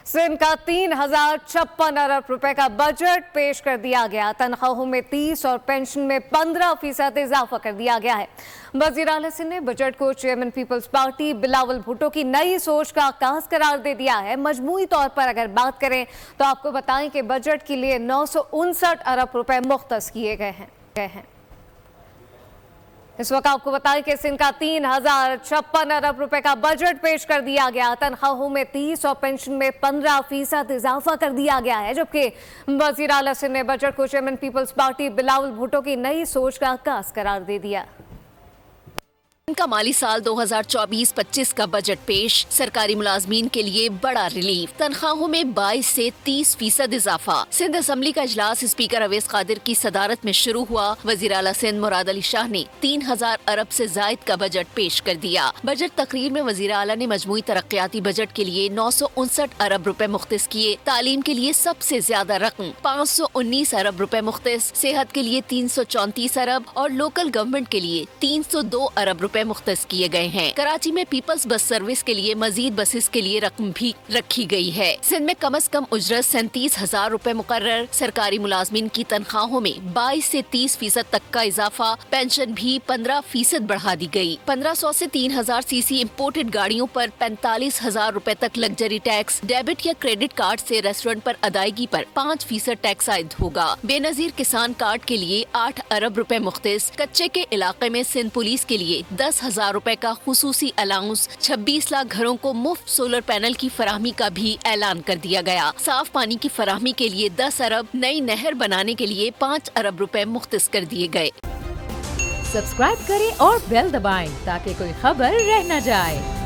सिंध का 3056 अरब रुपए का बजट पेश कर दिया गया। तनख्वाहों में 30 और पेंशन में 15% इजाफा कर दिया गया है। वजीर आला सिंध ने बजट को चेयरमैन पीपल्स पार्टी बिलावल भुट्टो की नई सोच का आगाज करार दे दिया है। मजमूई तौर पर अगर बात करें तो आपको बताएं कि बजट के लिए 959 अरब रुपए मुख्तस किए गए हैं। इस वक्त आपको बताएं कि सिंध का 3056 अरब रुपए का बजट पेश कर दिया गया। तनख्वाहों में 30 और पेंशन में 15% इजाफा कर दिया गया है, जबकि वजीर आला सिंध ने बजट को चेयरमैन पीपल्स पार्टी बिलावल भुट्टो की नई सोच का आगाज करार दे दिया। इनका माली साल 2024-25 का बजट पेश। सरकारी मुलाजमीन के लिए बड़ा रिलीफ। तनख्वाहों में 22 से 30% इजाफा। सिंध असम्बली का इजलास स्पीकर अवैस कादिर की सदारत में शुरू हुआ। वजीर आला सिंध मुराद अली शाह ने 3000 अरब से जायद का बजट पेश कर दिया। बजट तकरीर में वजीर आला ने मजमूई तरक्याती बजट के लिए 959 अरब रुपए मुख्तस किए। तालीम के लिए सबसे ज्यादा रकम 519 अरब रुपए मुख्तस, सेहत के लिए 334 अरब और लोकल गवर्नमेंट के लिए 302 अरब रुपए मुख्तस किए गए हैं। कराची में पीपल्स बस सर्विस के लिए मजीद बसेस के लिए रकम भी रखी गई है। सिंध में कम अज कम उजरत 37,000 रुपए मुकर्रर। सरकारी मुलाजमीन की तनख्वाहों में 22 से 30% तक का इजाफा। पेंशन भी 15% बढ़ा दी गई। 1500 से 3000 सीसी इम्पोर्टेड गाड़ियों पर 45,000 रुपए तक लग्जरी टैक्स। डेबिट या क्रेडिट कार्ड से रेस्टोरेंट पर अदायगी पर 5% टैक्स आयद होगा। बेनजीर किसान कार्ड के लिए 8 अरब रुपए मुख्तस। कच्चे के इलाके में सिंध पुलिस के लिए 10,000 रुपए का खुसूसी अलाउंस। 26 लाख घरों को मुफ्त सोलर पैनल की फराहमी का भी ऐलान कर दिया गया। साफ पानी की फराहमी के लिए 10 अरब, नई नहर बनाने के लिए 5 अरब रुपए मुख्तस कर दिए गए। सब्सक्राइब करें और बेल दबाएं ताकि कोई खबर रह न जाए।